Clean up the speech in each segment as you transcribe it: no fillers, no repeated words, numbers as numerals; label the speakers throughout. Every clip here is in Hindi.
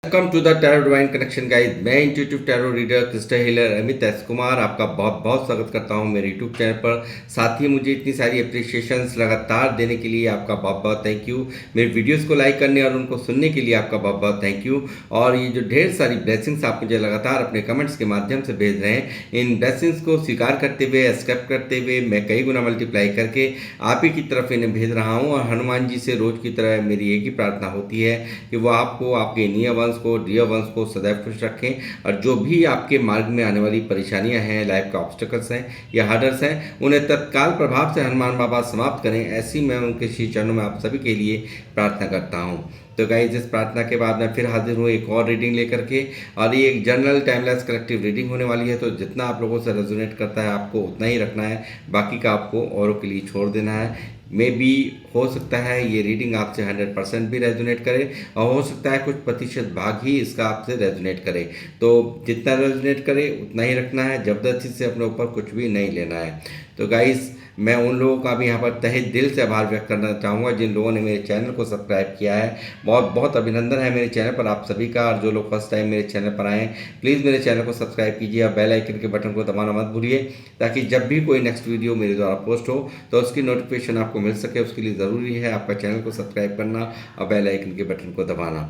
Speaker 1: Welcome to the tarot divine connection guys. मैं intuitive tarot reader crystal healer Amit S Kumar आपका बहुत बहुत स्वागत करता हूं मेरे यूट्यूब चैनल पर। साथ ही मुझे इतनी सारी अप्रिशिएशंस लगातार देने के लिए आपका बहुत बहुत थैंक यू। मेरे वीडियोस को लाइक करने और उनको सुनने के लिए आपका बहुत बहुत थैंक यू। और ये जो ढेर सारी ब्लेसिंग्स आप मुझे लगातार अपने कमेंट्स के माध्यम से भेज रहे हैं, इन ब्लेसिंग्स को स्वीकार करते हुए, एक्सेप्ट करते हुए मैं कई गुना मल्टीप्लाई करके आप ही की तरफ इन्हें भेज रहा हूँ। और हनुमान जी से रोज की तरह मेरी एक ही प्रार्थना होती है कि वो आपको, आपके नियर वंश को, डियर वंश को सदैव खुश रखें। और जो भी आपके मार्ग में आने वाली परेशानियां हैं, लाइफ का ऑब्स्टेकल्स हैं या हार्डर्स हैं, उन्हें तत्काल प्रभाव से हनुमान बाबा समाप्त करें, ऐसी मैं उनके श्री चरणों में आप सभी के लिए प्रार्थना करता हूँ। तो गाइस, इस प्रार्थना के बाद मैं फिर हाजिर हूँ एक और रीडिंग लेकर के। और ये एक जनरल टाइमलेस कलेक्टिव रीडिंग होने वाली है, तो जितना आप लोगों से रेजोनेट करता है आपको उतना ही रखना है, बाकी का आपको औरों के लिए छोड़ देना है। मे बी हो सकता है ये रीडिंग आपसे 100% भी रेजोनेट करे, और हो सकता है कुछ प्रतिशत भाग ही इसका आपसे रेजोनेट करे। तो जितना रेजोनेट करे उतना ही रखना है, जबरदस्ती से अपने ऊपर कुछ भी नहीं लेना है। तो गाइस, मैं उन लोगों का भी यहाँ पर तहे दिल से आभार व्यक्त करना चाहूँगा जिन लोगों ने मेरे चैनल को सब्सक्राइब किया है। बहुत बहुत अभिनंदन है मेरे चैनल पर आप सभी का। और जो लोग फर्स्ट टाइम मेरे चैनल पर आए हैं, प्लीज़ मेरे चैनल को सब्सक्राइब कीजिए और बेल आइकन के बटन को दबाना मत भूलिए, ताकि जब भी कोई नेक्स्ट वीडियो मेरे द्वारा पोस्ट हो तो उसकी नोटिफिकेशन आपको मिल सके। उसके लिए ज़रूरी है आपका चैनल को सब्सक्राइब करना और बेल आइकन के बटन को दबाना।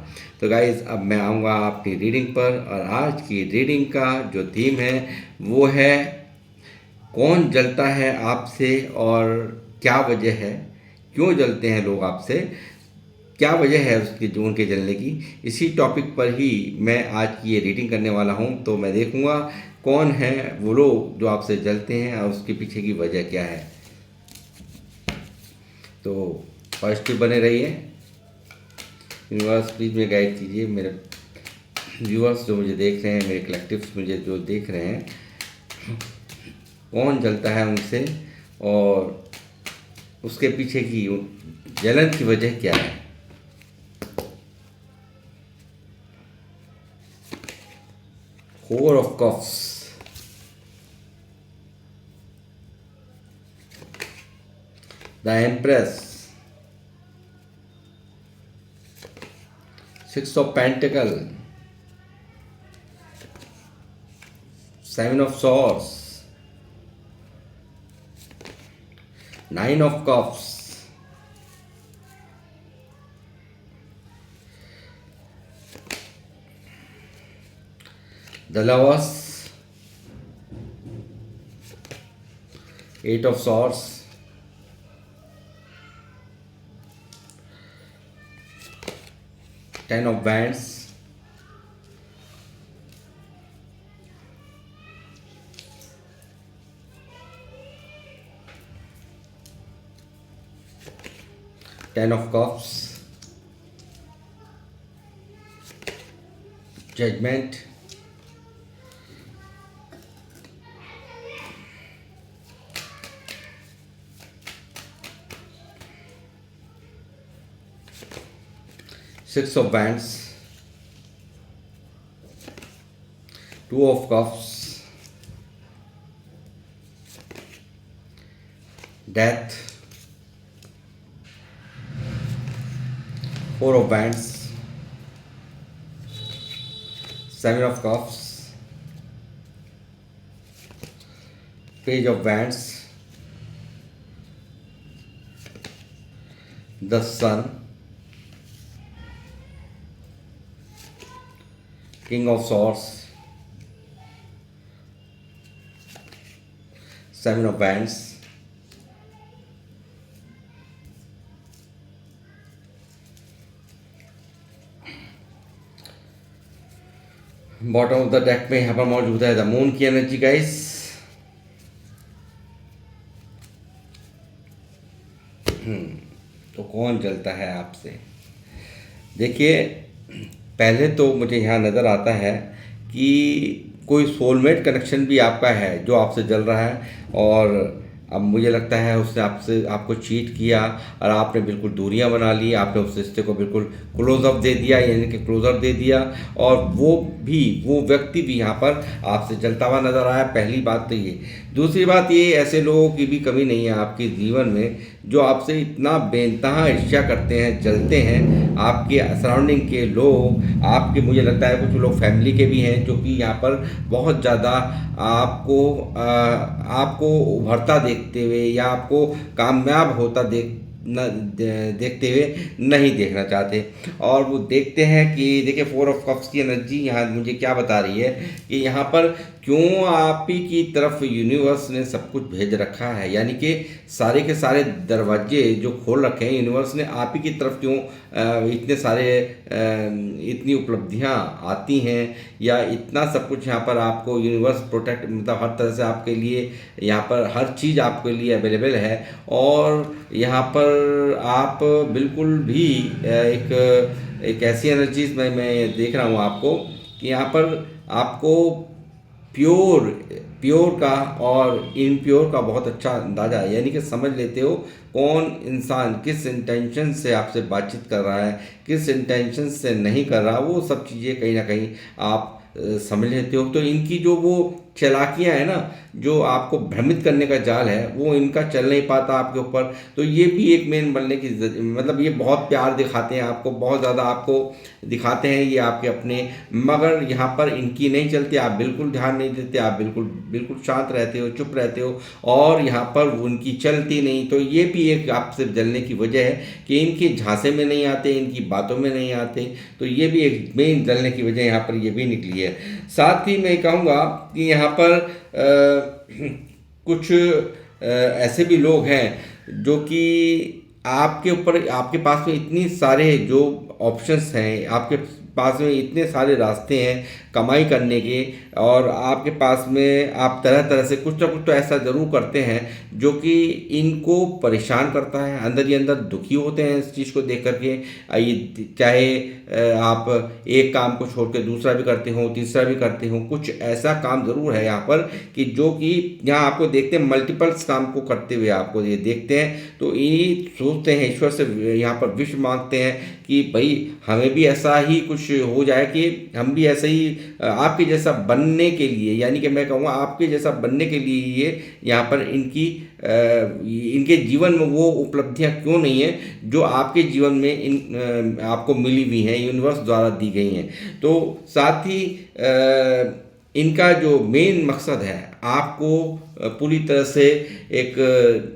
Speaker 1: तो गाइज़, अब मैं आऊँगा अपनी रीडिंग पर। और आज की रीडिंग का जो थीम है वो है, कौन जलता है आपसे और क्या वजह है, क्यों जलते हैं लोग आपसे, क्या वजह है उसकी, जो उनके जलने की। इसी टॉपिक पर ही मैं आज की ये रीडिंग करने वाला हूँ। तो मैं देखूँगा कौन है वो लोग जो आपसे जलते हैं और उसके पीछे की वजह क्या है। तो पॉजिटिव बने रहिए। यूनिवर्स प्लीज़ मुझे गाइड कीजिए। मेरे व्यूअर्स जो मुझे देख रहे हैं, मेरे कलेक्टिव्स मुझे जो देख रहे हैं, कौन जलता है उनसे और उसके पीछे की जलन की वजह क्या है। Four of cups, the empress, six of pentacle, seven of swords, nine of cups, the lovers, eight of swords, ten of wands, ten of cups, judgement, six of wands, two of cups, death, four of wands, seven of cups, page of wands, the sun, king of swords, seven of wands, bottom of the deck में यहाँ पर मौजूद है द मून की एनर्जी गाइस। तो कौन जलता है आपसे। देखिए, पहले तो मुझे यहाँ नज़र आता है कि कोई सोलमेट कनेक्शन भी आपका है जो आपसे जल रहा है, और अब मुझे लगता है उसने आपको चीट किया और आपने बिल्कुल दूरियां बना ली। आपने उस रिश्ते को बिल्कुल क्लोजअप दे दिया, यानी कि क्लोजर दे दिया, और वो व्यक्ति भी यहाँ पर आपसे जलता हुआ नज़र आया। पहली बात तो ये। दूसरी बात ये, ऐसे लोगों की भी कमी नहीं है आपके जीवन में जो आपसे इतना बेइंतहा ईर्ष्या करते हैं, जलते हैं, आपके सराउंडिंग के लोग, आपके मुझे लगता है कुछ लोग फैमिली के भी हैं जो कि यहाँ पर बहुत ज़्यादा आपको उभरता देखते हुए या आपको कामयाब होता देखते हुए नहीं देखना चाहते। और वो देखते हैं कि देखिए 4 ऑफ कप्स की एनर्जी यहाँ मुझे क्या बता रही है कि यहाँ पर क्यों आप ही की तरफ यूनिवर्स ने सब कुछ भेज रखा है, यानी कि सारे के सारे दरवाजे जो खोल रखे हैं यूनिवर्स ने आप ही की तरफ क्यों इतने सारे इतनी उपलब्धियां आती हैं या इतना सब कुछ यहाँ पर आपको यूनिवर्स प्रोटेक्ट मतलब हर तरह से आपके लिए यहाँ पर हर चीज़ आपके लिए अवेलेबल है। और यहाँ पर आप बिल्कुल भी एक ऐसी एनर्जीज में मैं देख रहा हूँ आपको कि यहाँ पर आपको प्योर प्योर का और इनप्योर का बहुत अच्छा अंदाजा है, यानी कि समझ लेते हो कौन इंसान किस इंटेंशन से आपसे बातचीत कर रहा है, किस इंटेंशन से नहीं कर रहा, वो सब चीज़ें कहीं ना कहीं आप समझ लेते हो। तो इनकी जो वो चालाकियाँ है ना, जो आपको भ्रमित करने का जाल है, वो इनका चल नहीं पाता आपके ऊपर। तो ये भी एक मेन बनने की मतलब ये बहुत प्यार दिखाते हैं आपको, बहुत ज़्यादा आपको दिखाते हैं ये आपके अपने, मगर यहाँ पर इनकी नहीं चलती। आप बिल्कुल ध्यान नहीं देते, आप बिल्कुल बिल्कुल शांत रहते हो, चुप रहते हो और यहाँ पर उनकी चलती नहीं। तो ये भी एक आपसे जलने की वजह है कि इनके झांसे में नहीं आते, इनकी बातों में नहीं आते। तो ये भी एक मेन जलने की वजह यहाँ पर ये भी निकली है। साथ ही मैं कहूँगा कि यहाँ पर कुछ ऐसे भी लोग हैं जो कि आपके ऊपर, आपके पास में इतनी सारे जो ऑप्शंस हैं, आपके पास में इतने सारे रास्ते हैं कमाई करने के, और आपके पास में आप तरह तरह से कुछ ना कुछ तो ऐसा ज़रूर करते हैं जो कि इनको परेशान करता है, अंदर ही अंदर दुखी होते हैं इस चीज़ को देख करके। ये चाहे आप एक काम को छोड़ के दूसरा भी करते हो, तीसरा भी करते हो, कुछ ऐसा काम ज़रूर है यहाँ पर कि जो कि यहाँ आपको देखते हैं मल्टीपल्स काम को करते हुए आपको ये देखते हैं। तो ये सोचते हैं, ईश्वर से यहाँ पर विश मांगते हैं कि भाई हमें भी ऐसा ही कुछ हो जाए कि हम भी ऐसे ही आपके जैसा बनने के लिए, यानी कि मैं कहूँगा आपके जैसा बनने के लिए ये यहाँ पर इनके जीवन में वो उपलब्धियाँ क्यों नहीं है जो आपके जीवन में आपको मिली हुई हैं, यूनिवर्स द्वारा दी गई हैं। तो साथ ही इनका जो मेन मकसद है आपको पूरी तरह से एक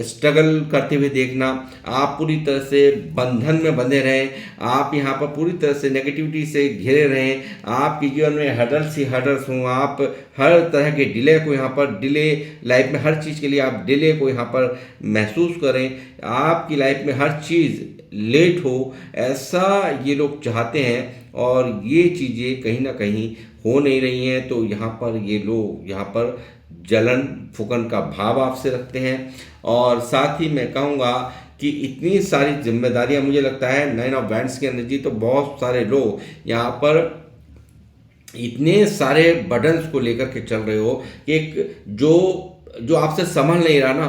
Speaker 1: स्ट्रगल करते हुए देखना, आप पूरी तरह से बंधन में बंधे रहें, आप यहाँ पर पूरी तरह से नेगेटिविटी से घिरे रहें, आपके जीवन में हर्डल्स ही हर्डल्स हों, आप हर तरह के डिले को यहाँ पर डिले लाइफ में हर चीज़ के लिए आप डिले को यहाँ पर महसूस करें, आपकी लाइफ में हर चीज़ लेट हो, ऐसा ये लोग चाहते हैं और ये चीज़ें कहीं ना कहीं हो नहीं रही हैं। तो यहाँ पर ये लोग यहाँ पर जलन फुकन का भाव आपसे रखते हैं। और साथ ही मैं कहूँगा कि इतनी सारी जिम्मेदारियां, मुझे लगता है 9 ऑफ वैंड्स की एनर्जी, तो बहुत सारे लोग यहाँ पर इतने सारे बर्डन्स को लेकर के चल रहे हो कि एक जो आपसे संभल नहीं रहा ना,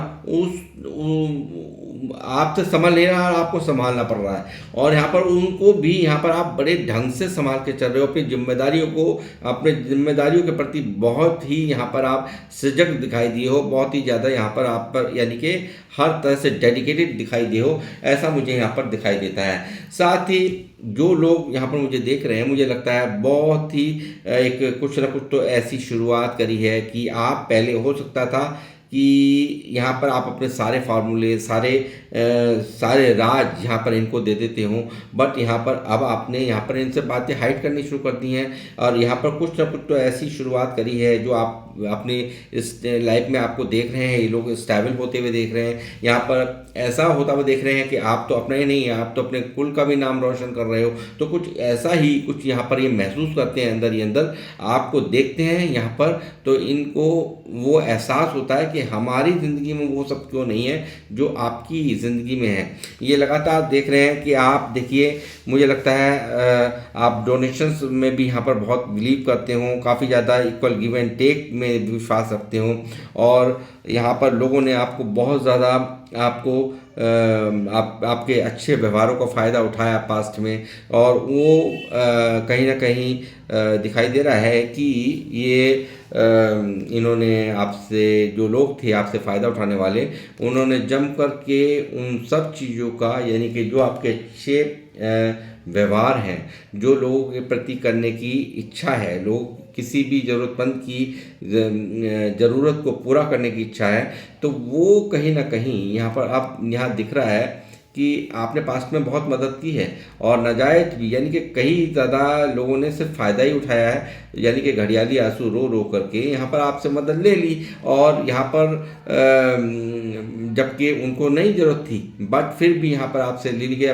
Speaker 1: आपसे संभल नहीं रहा, आपको संभालना पड़ रहा है। और यहाँ पर उनको भी यहाँ पर आप बड़े ढंग से संभाल के चल रहे हो, अपनी जिम्मेदारियों को, अपने जिम्मेदारियों के प्रति बहुत ही यहाँ पर आप सजग दिखाई दिए हो, बहुत ही ज़्यादा यहाँ पर आप पर यानी कि हर तरह से डेडिकेटेड दिखाई दिए हो, ऐसा मुझे यहाँ पर दिखाई देता है। साथ ही जो लोग यहाँ पर मुझे देख रहे हैं, मुझे लगता है बहुत ही एक कुछ ना कुछ तो ऐसी शुरुआत करी है कि आप पहले हो सकता था कि यहाँ पर आप अपने सारे फार्मूले, सारे राज यहाँ पर इनको दे देते हो, बट यहाँ पर अब आपने यहाँ पर इनसे बातें हाइड करनी शुरू कर दी हैं और यहाँ पर कुछ ना कुछ तो ऐसी शुरुआत करी है जो आप अपने इस लाइफ में आपको देख रहे हैं, ये लोग स्टेबल होते हुए देख रहे हैं, यहाँ पर ऐसा होता हुआ देख रहे हैं कि आप तो अपना ही नहीं है, आप तो अपने कुल का भी नाम रोशन कर रहे हो। तो कुछ ऐसा ही कुछ यहाँ पर ये महसूस करते हैं, अंदर ही अंदर आपको देखते हैं यहाँ पर, तो इनको वो एहसास होता है कि हमारी ज़िंदगी में वो सब क्यों नहीं है जो आपकी ज़िंदगी में है। ये लगातार देख रहे हैं कि आप देखिए, मुझे लगता है आप डोनेशंस में भी यहाँ पर बहुत बिलीव करते हो, काफ़ी ज़्यादा इक्वल गिव एंड टेक में विश्वास रखते हो और यहाँ पर लोगों ने आपको बहुत ज़्यादा आपको आपके अच्छे व्यवहारों का फ़ायदा उठाया पास्ट में, और वो कहीं ना कहीं दिखाई दे रहा है कि ये इन्होंने आपसे, जो लोग थे आपसे फ़ायदा उठाने वाले, उन्होंने जम कर के उन सब चीज़ों का, यानी कि जो आपके अच्छे व्यवहार हैं, जो लोगों के प्रति करने की इच्छा है, लोग किसी भी ज़रूरतमंद की ज़रूरत को पूरा करने की इच्छा है, तो वो कहीं ना कहीं यहाँ पर आप यहाँ दिख रहा है कि आपने पास्ट में बहुत मदद की है, और नाजायज़ भी, यानी कि कई ज़्यादा लोगों ने सिर्फ फ़ायदा ही उठाया है, यानी कि घड़ियाली आंसू रो रो करके यहाँ पर आपसे मदद ले ली, और यहाँ पर जबकि उनको नहीं ज़रूरत थी, बट फिर भी यहाँ पर आपसे ले लिए,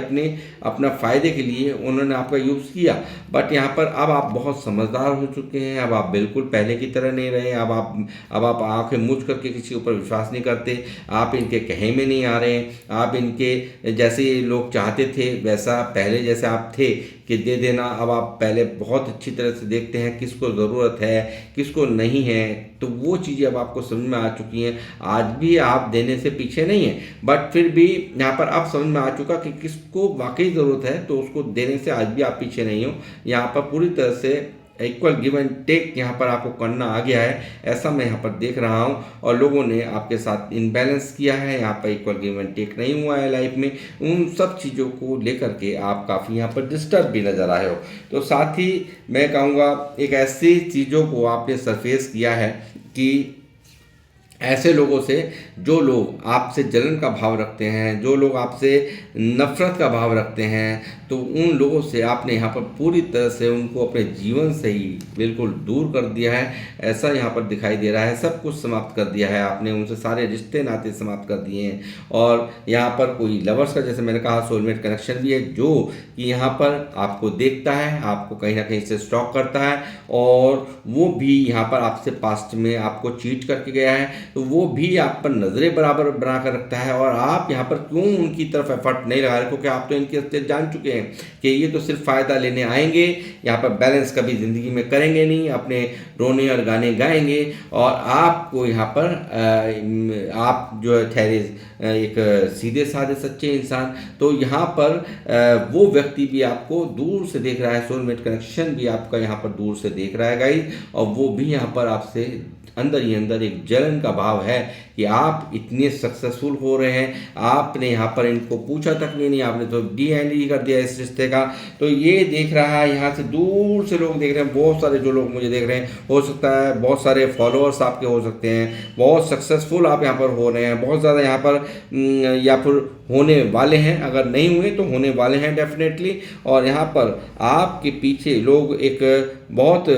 Speaker 1: अपना फ़ायदे के लिए उन्होंने आपका यूज़ किया। बट यहाँ पर अब आप बहुत समझदार हो चुके हैं, अब आप बिल्कुल पहले की तरह नहीं रहे, अब आप आंखें मूंझ करके किसी ऊपर विश्वास नहीं करते, आप इनके कहे में नहीं आ रहे हैं, आप इनके जैसे लोग चाहते थे वैसा पहले जैसे आप थे कि दे देना, अब आप पहले बहुत अच्छी तरह से देखते हैं किसको ज़रूरत है किसको नहीं है, तो वो चीज़ें अब आपको समझ में आ चुकी हैं। आज भी आप देने से पीछे नहीं हैं, बट फिर भी यहाँ पर अब समझ में आ चुका कि किसको वाकई ज़रूरत है, तो उसको देने से आज भी आप पीछे नहीं हो। यहाँ पर पूरी तरह से इक्वल गिव एंड टेक यहाँ पर आपको करना आ गया है, ऐसा मैं यहाँ पर देख रहा हूँ, और लोगों ने आपके साथ इनबैलेंस किया है, यहाँ पर इक्वल गिव एंड टेक नहीं हुआ है लाइफ में। उन सब चीज़ों को लेकर के आप काफ़ी यहाँ पर डिस्टर्ब भी नज़र आए हो। तो साथ ही मैं कहूँगा एक ऐसी चीज़ों को आपने सरफेस किया है कि ऐसे लोगों से, जो लोग आपसे जलन का भाव रखते हैं, जो लोग आपसे नफरत का भाव रखते हैं, तो उन लोगों से आपने यहाँ पर पूरी तरह से उनको अपने जीवन से ही बिल्कुल दूर कर दिया है, ऐसा यहाँ पर दिखाई दे रहा है। सब कुछ समाप्त कर दिया है आपने, उनसे सारे रिश्ते नाते समाप्त कर दिए हैं। और यहाँ पर कोई लवर्स का, जैसे मैंने कहा, सोलमेट कनेक्शन भी है, जो कि यहाँ पर आपको देखता है, आपको कहीं ना कहीं से स्टॉक करता है, और वो भी यहाँ पर आपसे पास्ट में आपको चीट करके गया है, तो वो भी आप पर नज़रें बराबर बना कर रखता है। और आप यहाँ पर क्यों उनकी तरफ एफर्ट नहीं लगा रहे, क्योंकि आप तो इनकी असलियत जान चुके हैं कि ये तो सिर्फ फ़ायदा लेने आएंगे, यहाँ पर बैलेंस कभी ज़िंदगी में करेंगे नहीं, अपने रोने और गाने गाएंगे, और आपको यहाँ पर आप जो है ठहरे एक सीधे साधे सच्चे इंसान, तो यहाँ पर वो व्यक्ति भी आपको दूर से देख रहा है, सोलमेट कनेक्शन भी आपका यहाँ पर दूर से देख रहा है गाइस, और वो भी यहाँ पर आपसे अंदर ही अंदर एक जलन का भाव है कि आप इतने सक्सेसफुल हो रहे हैं, आपने यहाँ पर इनको पूछा तक नहीं, आपने तो डी एंड ही कर दिया इस रिश्ते का। तो ये देख रहा है, यहाँ से दूर से लोग देख रहे हैं, बहुत सारे जो लोग मुझे देख रहे हैं, हो सकता है बहुत सारे फॉलोअर्स आपके हो सकते हैं, बहुत सक्सेसफुल आप यहाँ पर हो रहे हैं, बहुत ज़्यादा यहाँ पर या फिर होने वाले हैं, अगर नहीं हुए तो होने वाले हैं डेफिनेटली। और यहाँ पर आपके पीछे लोग एक बहुत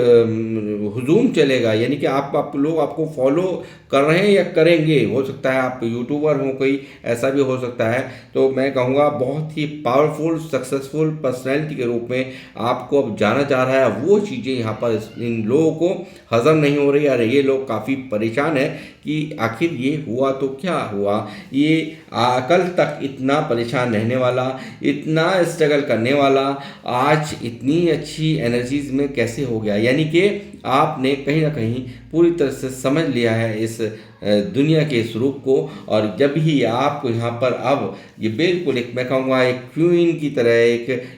Speaker 1: हुजूम चलेगा, यानी कि आप लोग आपको फॉलो कर रहे हैं या करेंगे, हो सकता है आप यूट्यूबर हो कोई, ऐसा भी हो सकता है। तो मैं कहूँगा बहुत ही पावरफुल सक्सेसफुल पर्सनैलिटी के रूप में आपको अब जाना जा रहा है। वो चीज़ें यहाँ पर इन लोगों को हजम नहीं हो रही, अरे ये लोग काफ़ी परेशान है कि आखिर ये हुआ तो क्या हुआ, ये कल तक इतना परेशान रहने वाला, इतना स्ट्रगल करने वाला, आज इतनी अच्छी एनर्जीज में कैसे हो गया। यानी कि आपने कहीं ना कहीं पूरी तरह से समझ लिया है इस दुनिया के इस रूप को, और जब ही आपको यहाँ पर अब ये बिल्कुल एक, मैं कहूँगा एक क्वीन की तरह,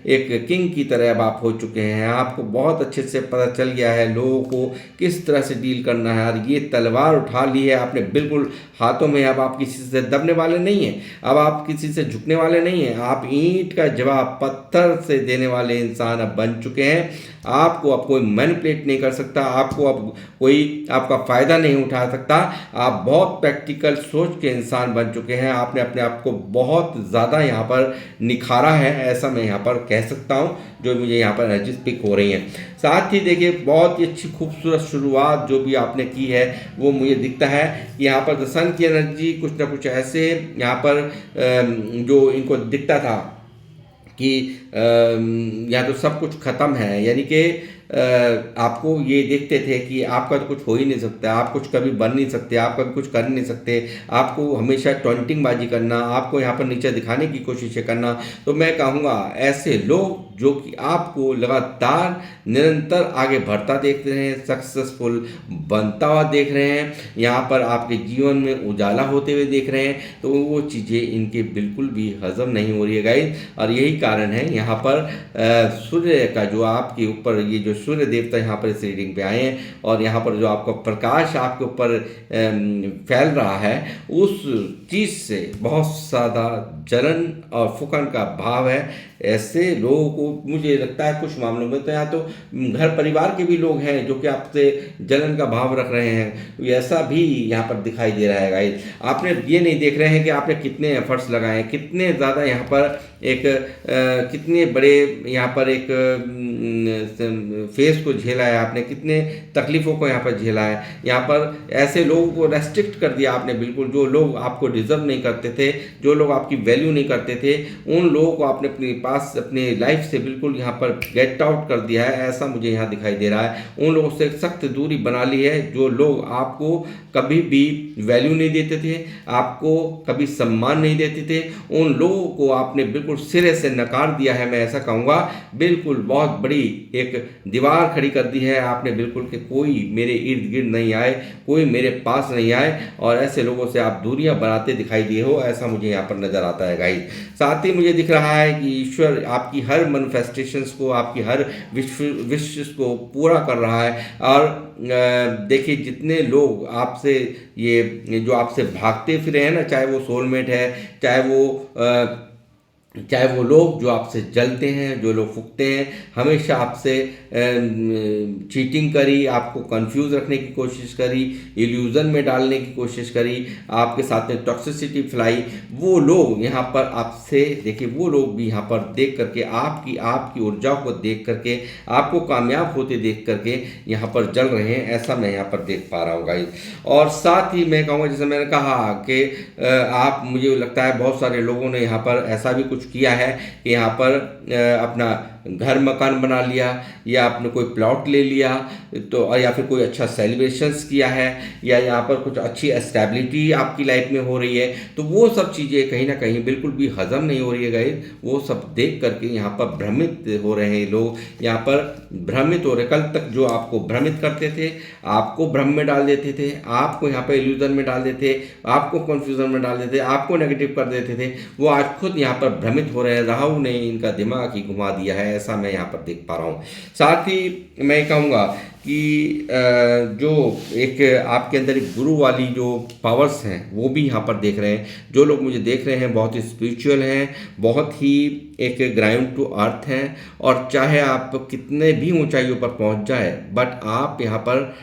Speaker 1: एक किंग की तरह अब आप हो चुके हैं। आपको बहुत अच्छे से पता चल गया है लोगों को किस तरह से डील करना है, और ये तलवार उठा ली है आपने बिल्कुल हाथों में। अब आप किसी से दबने वाले नहीं हैं, अब आप किसी से झुकने वाले नहीं हैं, आप ईंट का जवाब पत्थर से देने वाले इंसान अब बन चुके हैं। आपको अब कोई मैनिपुलेट नहीं कर सकता, आपको अब कोई आपका फ़ायदा नहीं उठा सकता। आप बहुत प्रैक्टिकल सोच के इंसान बन चुके हैं, आपने अपने आप को बहुत ज़्यादा यहाँ पर निखारा है, ऐसा मैं यहाँ पर कह सकता हूँ, जो मुझे यहाँ पर एनर्जी पिक हो रही हैं। साथ ही देखिए बहुत ही अच्छी खूबसूरत शुरुआत जो भी आपने की है, वो मुझे दिखता है कि यहाँ पर द सन की एनर्जी कुछ ना कुछ ऐसे यहाँ पर जो इनको दिखता था कि या तो सब कुछ ख़त्म है, यानी कि आपको ये देखते थे कि आपका तो कुछ हो ही नहीं सकता, आप कुछ कभी बन नहीं सकते, आप कभी कुछ कर नहीं सकते, आपको हमेशा टॉन्टिंग बाजी करना, आपको यहाँ पर नीचे दिखाने की कोशिशें करना। तो मैं कहूँगा ऐसे लोग जो कि आपको लगातार निरंतर आगे बढ़ता देख रहे हैं, सक्सेसफुल बनता हुआ देख रहे हैं, यहाँ पर आपके जीवन में उजाला होते हुए देख रहे हैं, तो वो चीज़ें इनके बिल्कुल भी हजम नहीं हो रही है गाइस। और यही कारण है यहाँ पर सूर्य का जो आपके ऊपर ये जो सूर्य देवता यहाँ पर इस रीडिंग पे आए हैं और यहाँ पर जो आपका प्रकाश आपके ऊपर फैल रहा है, उस चीज़ से बहुत ज़्यादा जलन और फुकन का भाव है। ऐसे लोगों को मुझे लगता है कुछ मामलों में तो यहाँ तो घर परिवार के भी लोग हैं जो कि आपसे जलन का भाव रख रहे हैं, ऐसा भी यहाँ पर दिखाई दे रहा है गाइस। आपने ये नहीं देख रहे हैं कि आपने कितने एफर्ट्स लगाए हैं, कितने ज़्यादा यहाँ पर एक कितने बड़े यहाँ पर एक फेस को झेला है आपने, कितने तकलीफ़ों को यहाँ पर झेला है। यहाँ पर ऐसे लोगों को रेस्ट्रिक्ट कर दिया आपने बिल्कुल, जो लोग आपको डिज़र्व नहीं करते थे, जो लोग आपकी वैल्यू नहीं करते थे, उन लोगों को आपने अपने पास अपने लाइफ से बिल्कुल यहाँ पर गेट आउट कर दिया है, ऐसा मुझे यहाँ दिखाई दे रहा है। उन लोगों से सख्त दूरी बना ली है जो लोग आपको कभी भी वैल्यू नहीं देते थे, आपको कभी सम्मान नहीं देते थे, उन लोगों को आपने बिल्कुल सिरे से नकार दिया है। मैं ऐसा कहूँगा बिल्कुल बहुत बड़ी एक दीवार खड़ी कर दी है आपने बिल्कुल कि कोई मेरे इर्द गिर्द नहीं आए, कोई मेरे पास नहीं आए, और ऐसे लोगों से आप दूरियां बनाते दिखाई दिए हो, ऐसा मुझे यहाँ पर नज़र आता है गाइस। साथ ही मुझे दिख रहा है कि ईश्वर आपकी हर मैनिफेस्टेशंस को, आपकी हर विशेष को पूरा कर रहा है। और देखिए जितने लोग आपसे ये जो आपसे भागते फिरे हैं ना, चाहे वो सोलमेट है, चाहे वो लोग जो आपसे जलते हैं, जो लोग फूकते हैं, हमेशा आपसे चीटिंग करी, आपको कंफ्यूज रखने की कोशिश करी, इल्यूज़न में डालने की कोशिश करी, आपके साथ में टॉक्सिसिटी फैलाई, वो लोग यहाँ पर आपसे देखिए, वो लोग भी यहाँ पर देख करके आपकी ऊर्जा को देख करके, आपको कामयाब होते देख करके यहाँ पर जल रहे हैं, ऐसा मैं यहाँ पर देख पा रहा हूँ गाइस। और साथ ही मैं कहूँगा, जैसे मैंने कहा कि आप, मुझे लगता है बहुत सारे लोगों ने यहाँ पर ऐसा भी कुछ किया है कि यहाँ पर अपना घर मकान बना लिया, या आपने कोई प्लॉट ले लिया, तो या फिर कोई अच्छा सेलिब्रेशंस किया है, या यहाँ पर कुछ अच्छी एस्टेबिलिटी आपकी लाइफ में हो रही है, तो वो सब चीज़ें कहीं ना कहीं बिल्कुल भी हजम नहीं हो रही है गाइस। वो सब देख करके यहाँ पर भ्रमित हो रहे हैं लोग, यहाँ पर भ्रमित हो रहे। कल तक जो आपको भ्रमित करते थे, आपको भ्रम में डाल देते थे, आपको यहाँ पर इल्यूजन में डाल देते, आपको कन्फ्यूजन में डाल देते, आपको नेगेटिव कर देते थे, वो आज खुद यहाँ पर भ्रमित हो रहे हैं। राहु ने इनका दिमाग ही घुमा दिया है, ऐसा मैं यहाँ पर देख पा रहा हूँ। साथ ही मैं कहूँगा कि जो एक आपके अंदर एक गुरु वाली जो पावर्स हैं, वो भी यहाँ पर देख रहे हैं। जो लोग मुझे देख रहे हैं बहुत ही स्पिरिचुअल हैं, बहुत ही एक ग्राउंड टू अर्थ हैं, और चाहे आप कितने भी ऊंचाइयों पर पहुँच जाए, बट आप यहाँ पर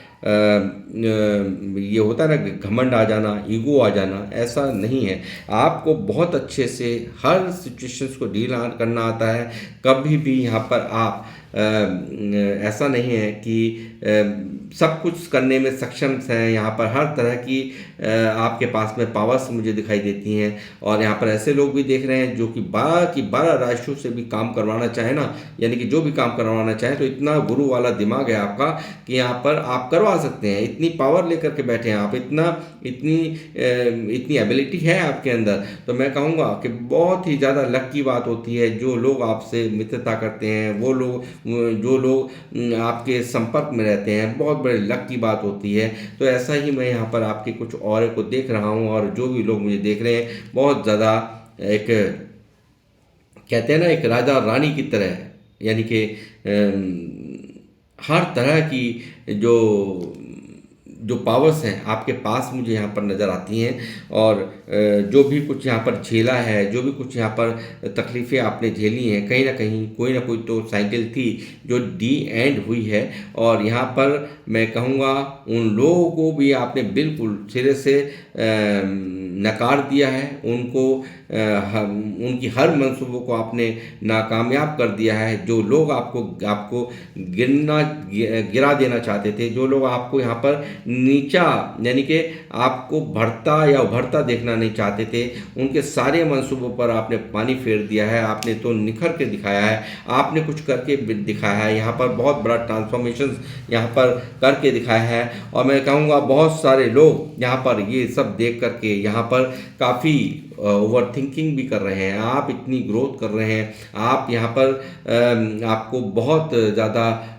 Speaker 1: ये होता है ना, घमंड आ जाना, ईगो आ जाना, ऐसा नहीं है। आपको बहुत अच्छे से हर सिचुएशंस को डील करना आता है। कभी भी यहाँ पर आप ऐसा नहीं है कि सब कुछ करने में सक्षम हैं। यहाँ पर हर तरह की आपके पास में पावर्स मुझे दिखाई देती हैं, और यहाँ पर ऐसे लोग भी देख रहे हैं जो कि 12 की 12 राशियों से भी काम करवाना चाहे ना, यानी कि जो भी काम करवाना चाहे, तो इतना गुरु वाला दिमाग है आपका कि यहाँ पर आप करवा सकते हैं। इतनी पावर लेकर के बैठे हैं आप, इतनी एबिलिटी है आपके अंदर। तो मैं कहूँगा कि बहुत ही ज़्यादा लक की बात होती है जो लोग आपसे मित्रता करते हैं, वो लोग जो लोग आपके संपर्क में रहते हैं, बहुत बड़े लक की बात होती है। तो ऐसा ही मैं यहाँ पर आपके कुछ और को देख रहा हूँ, और जो भी लोग मुझे देख रहे हैं बहुत ज़्यादा एक कहते हैं ना, एक राजा रानी की तरह, यानी कि हर तरह की जो पावर्स हैं आपके पास मुझे यहाँ पर नज़र आती हैं। और जो भी कुछ यहाँ पर झेला है, जो भी कुछ यहाँ पर तकलीफ़ें आपने झेली हैं, कहीं ना कहीं कोई ना कोई तो साइकिल थी जो डी एंड हुई है। और यहाँ पर मैं कहूँगा उन लोगों को भी आपने बिल्कुल सिरे से नकार दिया है, उनकी हर मंसूबों को आपने नाकामयाब कर दिया है। जो लोग आपको गिरा देना चाहते थे, जो लोग आपको यहाँ पर नीचा, यानी कि आपको बढ़ता या उभरता देखना नहीं चाहते थे, उनके सारे मंसूबों पर आपने पानी फेर दिया है। आपने तो निखर के दिखाया है, आपने कुछ करके दिखाया है, यहाँ पर बहुत बड़ा ट्रांसफॉर्मेशन यहाँ पर करके दिखाया है। और मैं कहूँगा बहुत सारे लोग यहाँ पर ये सब देख करके यहाँ पर काफ़ी ओवर थिंकिंग भी कर रहे हैं, आप इतनी ग्रोथ कर रहे हैं, आप यहाँ पर आपको बहुत ज़्यादा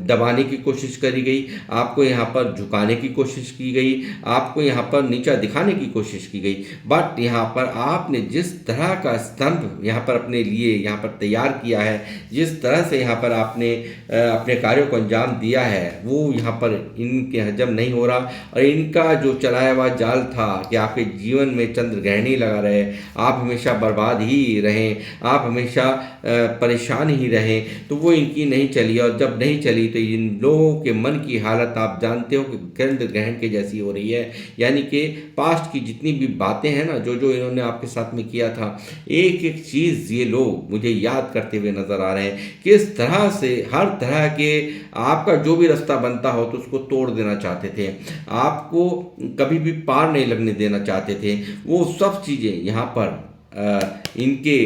Speaker 1: दबाने की कोशिश करी गई, आपको यहाँ पर झुकाने की कोशिश की गई, आपको यहाँ पर नीचा दिखाने की कोशिश की गई। बट यहाँ पर आपने जिस तरह का स्तंभ यहाँ पर अपने लिए यहाँ पर तैयार किया है, जिस तरह से यहाँ पर आपने अपने कार्यों को अंजाम दिया है, वो यहाँ पर इनके हजम नहीं हो रहा। और इनका जो चलाया हुआ जाल था कि आपके जीवन में चंद्र ग्रहण ही लगा रहे, आप हमेशा बर्बाद ही रहें, आप हमेशा परेशान ही रहें, तो वो इनकी नहीं चली। और जब नहीं चली तो इन लोगों के मन की हालत आप जानते हो कि चंद्र ग्रहण के जैसी हो रही है। यानी कि पास्ट की जितनी भी बातें हैं ना, जो जो इन्होंने आपके साथ में किया था, एक एक चीज़ ये लोग मुझे याद करते हुए नजर आ रहे हैं। किस तरह से हर तरह के आपका जो भी रास्ता बनता हो तो उसको तोड़ देना चाहते थे, आपको कभी भी पार नहीं लगने देना चाहते थे। वो सब चीज़ें यहाँ पर इनके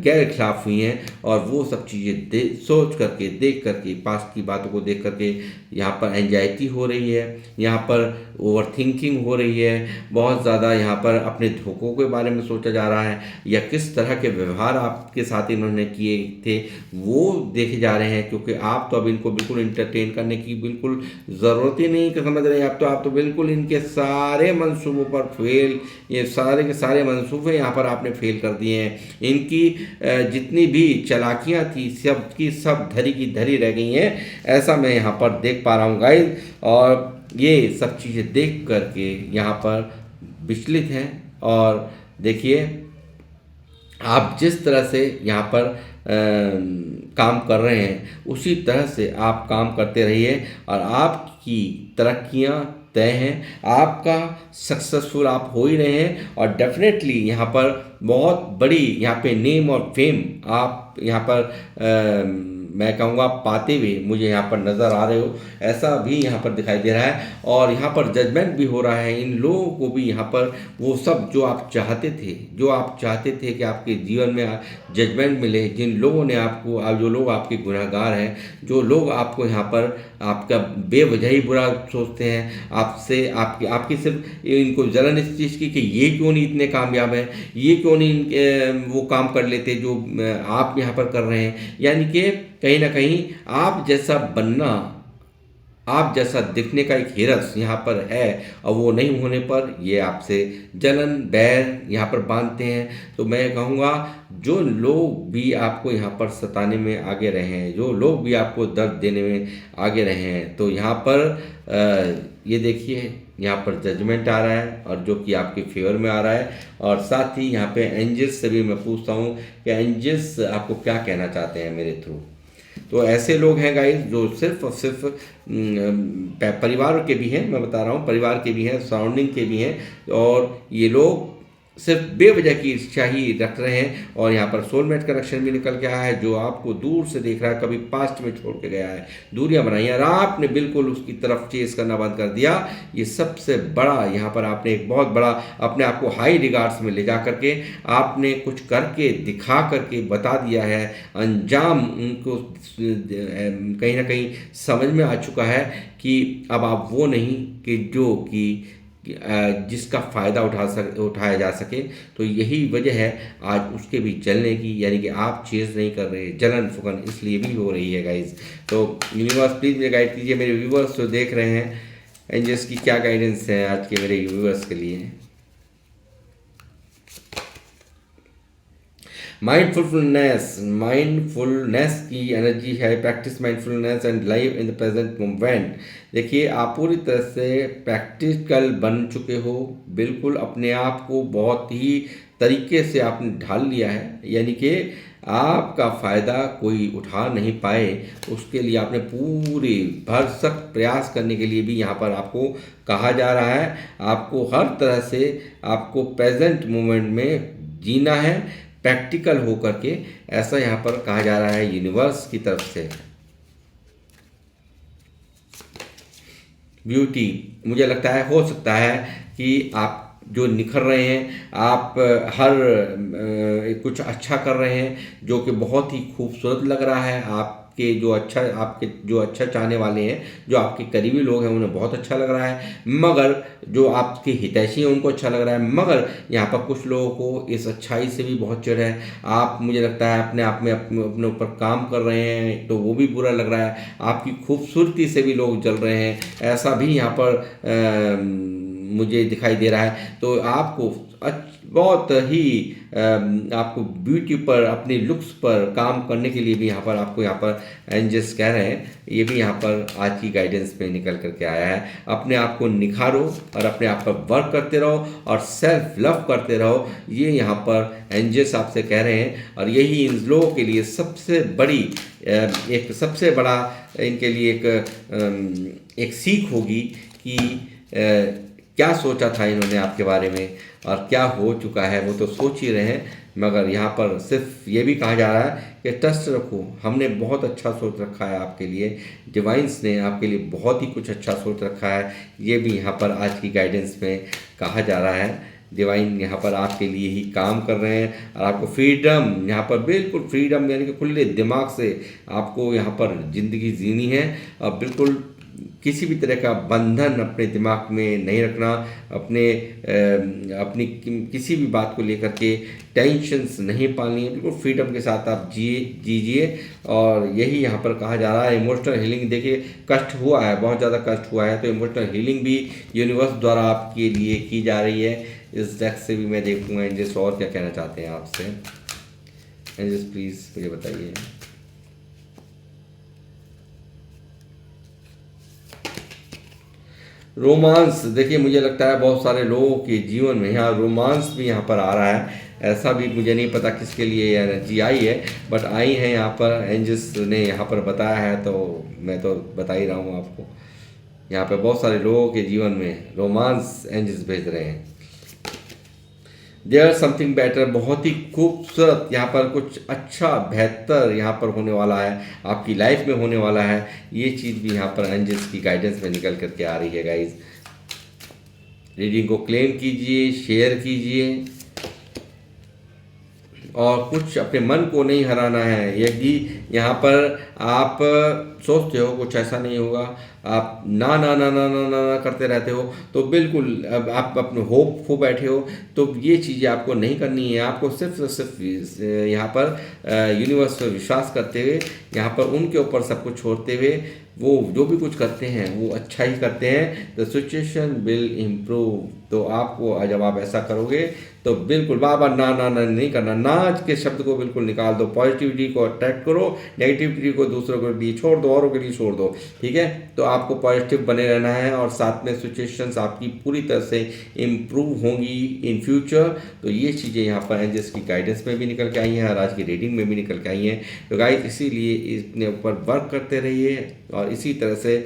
Speaker 1: गैर खिलाफ हुई हैं। और वो सब चीज़ें सोच करके, देख करके, पास्ट की बातों को देख करके यहाँ पर एंजाइटी हो रही है, यहाँ पर ओवर थिंकिंग हो रही है, बहुत ज़्यादा यहाँ पर अपने धोखों के बारे में सोचा जा रहा है, या किस तरह के व्यवहार आपके साथ इन्होंने किए थे वो देखे जा रहे हैं। क्योंकि आप तो अब इनको बिल्कुल इंटरटेन करने की बिल्कुल ज़रूरत ही नहीं समझ रहे हैं। आप तो बिल्कुल इनके सारे मंसूबों पर फेल, ये सारे के सारे मंसूबे यहाँ पर आपने फेल कर दिए हैं। इनकी जितनी भी चालाकियाँ थी सब की सब धरी की धरी रह गई हैं, ऐसा मैं यहाँ पर देख पा रहा हूँ गाइस। और ये सब चीज़ें देख करके यहाँ पर विचलित हैं। और देखिए, आप जिस तरह से यहाँ पर काम कर रहे हैं उसी तरह से आप काम करते रहिए और आपकी तरक्कियाँ तय हैं, आपका सक्सेसफुल आप हो ही रहे हैं। और डेफिनेटली यहाँ पर बहुत बड़ी यहाँ पे नेम और फेम आप यहाँ पर मैं कहूँगा पाते हुए मुझे यहाँ पर नज़र आ रहे हो, ऐसा भी यहाँ पर दिखाई दे रहा है। और यहाँ पर जजमेंट भी हो रहा है, इन लोगों को भी यहाँ पर वो सब जो आप चाहते थे कि आपके जीवन में जजमेंट मिले, जिन लोगों ने आपको, जो लोग आपके गुनहगार हैं, जो लोग आपको यहाँ पर आपका बेवजह ही बुरा सोचते हैं, आपसे आपकी सिर्फ इनको जलन इस चीज़ की कि ये क्यों नहीं इतने कामयाब हैं, ये क्यों नहीं वो काम कर लेते जो आप यहाँ पर कर रहे हैं। यानी कि कहीं ना कहीं आप जैसा बनना, आप जैसा दिखने का एक हिरस यहाँ पर है, और वो नहीं होने पर ये आपसे जलन बैर यहाँ पर बांधते हैं। तो मैं कहूँगा जो लोग भी आपको यहाँ पर सताने में आगे रहे हैं, जो लोग भी आपको दर्द देने में आगे रहे हैं, तो यहाँ पर ये देखिए यहाँ पर जजमेंट आ रहा है और जो कि आपके फेवर में आ रहा है। और साथ ही यहाँ पे एंजल्स से भी मैं पूछता हूँ कि एंजल्स आपको क्या कहना चाहते हैं मेरे थ्रू। तो ऐसे लोग हैं गाइस जो सिर्फ और सिर्फ परिवार के भी हैं, मैं बता रहा हूँ, परिवार के भी हैं, सराउंडिंग के भी हैं, और ये लोग सिर्फ बेवजह की इच्छा ही रख रहे हैं। और यहाँ पर सोलमेट कनेक्शन भी निकल के आया है, जो आपको दूर से देख रहा है, कभी पास्ट में छोड़ के गया है, दूरियां बनाई और आपने बिल्कुल उसकी तरफ चेस करना बंद कर दिया। ये सबसे बड़ा यहाँ पर आपने एक बहुत बड़ा अपने आप को हाई रिगार्ड्स में ले जा करके आपने कुछ करके दिखा करके बता दिया है। अंजाम उनको कहीं ना कहीं समझ में आ चुका है कि अब आप वो नहीं कि जो कि जिसका फ़ायदा उठाया जा सके। तो यही वजह है आज उसके भी जलने की, यानी कि आप चेज़ नहीं कर रहे, जलन फुकन इसलिए भी हो रही है गाइज। तो यूनिवर्स प्लीज़ मुझे गाइड कीजिए, मेरे व्यूवर्स जो देख रहे हैं, एंजल्स की क्या गाइडेंस है आज के मेरे व्यूवर्स के लिए। माइंडफुलनेस की एनर्जी है, practice mindfulness and live in the present moment. देखिए, आप पूरी तरह से प्रैक्टिकल बन चुके हो, बिल्कुल अपने आप को बहुत ही तरीके से आपने ढाल लिया है, यानी कि आपका फ़ायदा कोई उठा नहीं पाए उसके लिए आपने पूरी भरसक प्रयास करने के लिए भी यहाँ पर आपको कहा जा रहा है। आपको हर तरह से आपको प्रेजेंट मोमेंट में जीना है, प्रैक्टिकल होकर के, ऐसा यहाँ पर कहा जा रहा है यूनिवर्स की तरफ से। ब्यूटी, मुझे लगता है हो सकता है कि आप जो निखर रहे हैं, आप हर कुछ अच्छा कर रहे हैं जो कि बहुत ही खूबसूरत लग रहा है, आप आपके जो अच्छा चाहने वाले हैं, जो आपके करीबी लोग हैं, उन्हें बहुत अच्छा लग रहा है, मगर जो आपके हितैषी हैं उनको अच्छा लग रहा है, मगर यहाँ पर कुछ लोगों को इस अच्छाई से भी बहुत चिढ़ है। आप, मुझे लगता है, अपने आप में अपने ऊपर काम कर रहे हैं तो वो भी बुरा लग रहा है, आपकी खूबसूरती से भी लोग जल रहे हैं, ऐसा भी यहाँ पर मुझे दिखाई दे रहा है। तो आपको बहुत ही आपको ब्यूटी पर, अपने लुक्स पर काम करने के लिए भी यहाँ पर एंजल्स कह रहे हैं, ये भी यहाँ पर आज की गाइडेंस में निकल करके आया है। अपने आप को निखारो और अपने आप पर वर्क करते रहो और सेल्फ लव करते रहो, ये यहाँ पर एंजल्स आपसे कह रहे हैं। और यही इन लोगों के लिए सबसे बड़ी एक सबसे बड़ा इनके लिए एक सीख होगी कि क्या सोचा था इन्होंने आपके बारे में और क्या हो चुका है वो तो सोच ही रहे हैं, मगर यहाँ पर सिर्फ ये भी कहा जा रहा है कि ट्रस्ट रखो, हमने बहुत अच्छा सोच रखा है आपके लिए, डिवाइन्स ने आपके लिए बहुत ही कुछ अच्छा सोच रखा है, ये भी यहाँ पर आज की गाइडेंस में कहा जा रहा है। डिवाइन यहाँ पर आपके लिए ही काम कर रहे हैं और आपको फ्रीडम, यहाँ पर बिल्कुल फ्रीडम यानी कि खुले दिमाग से आपको यहाँ पर ज़िंदगी जीनी है और बिल्कुल किसी भी तरह का बंधन अपने दिमाग में नहीं रखना, अपनी किसी भी बात को लेकर के टेंशन्स नहीं पालनी है, बिल्कुल फ्रीडम के साथ आप जीजिए। और यही यहाँ पर कहा जा रहा है। इमोशनल हीलिंग, देखिए कष्ट हुआ है, बहुत ज़्यादा कष्ट हुआ है, तो इमोशनल हीलिंग भी यूनिवर्स द्वारा आपके लिए की जा रही है। इस डेक से भी मैं देखूँगा एंजल्स और क्या कहना चाहते हैं आपसे। एंजल्स प्लीज़ मुझे बताइए। रोमांस, देखिए मुझे लगता है बहुत सारे लोगों के जीवन में यहाँ रोमांस भी यहाँ पर आ रहा है, ऐसा भी मुझे नहीं पता किसके लिए ये एनर्जी आई है, बट आई है यहाँ पर, एंजल्स ने यहाँ पर बताया है तो मैं तो बता ही रहा हूँ आपको। यहाँ पर बहुत सारे लोगों के जीवन में रोमांस एंजल्स भेज रहे हैं। देयर समथिंग बेटर, बहुत ही खूबसूरत यहाँ पर कुछ अच्छा बेहतर यहाँ पर होने वाला है, आपकी लाइफ में होने वाला है, ये चीज़ भी यहाँ पर एंजल्स की गाइडेंस में निकल करके आ रही है। गाइज, रीडिंग को क्लेम कीजिए, शेयर कीजिए और कुछ अपने मन को नहीं हराना है। यदि यहाँ पर आप सोचते हो कुछ ऐसा नहीं होगा, आप ना ना ना ना ना ना ना करते रहते हो, तो बिल्कुल अब आप अपने होप खो बैठे हो, तो ये चीज़ें आपको नहीं करनी है। आपको सिर्फ और सिर्फ यहाँ पर यूनिवर्स पर विश्वास करते हुए, यहाँ पर उनके ऊपर सब कुछ छोड़ते हुए, वो जो भी कुछ करते हैं वो अच्छा ही करते हैं। The situation will improve. तो आपको जब आप ऐसा करोगे तो बिल्कुल बार बार ना ना ना नहीं करना, ना के शब्द को बिल्कुल निकाल दो, पॉजिटिविटी को अट्रैक्ट करो, नेगेटिविटी को दूसरों के लिए छोड़ दो, औरों के लिए छोड़ दो, ठीक है। तो आपको पॉजिटिव बने रहना है और साथ में सिचुएशंस आपकी पूरी तरह से इम्प्रूव होंगी इन फ्यूचर। तो ये चीज़ें यहाँ पर एंजल्स की गाइडेंस में भी निकल के आई हैं और आज की रीडिंग में भी निकल के आई हैं। तो गाइस, इसीलिए इसने ऊपर वर्क करते रहिए और इसी तरह से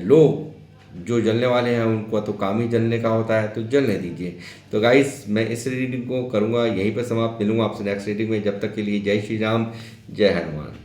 Speaker 1: लोग जो जलने वाले हैं उनको तो काम ही जलने का होता है, तो जलने दीजिए। तो गाइस, मैं इस रीडिंग को करूँगा यहीं पर समाप्त। मिलूँगा आपसे नेक्स्ट रीडिंग में, जब तक के लिए जय श्री राम, जय हनुमान।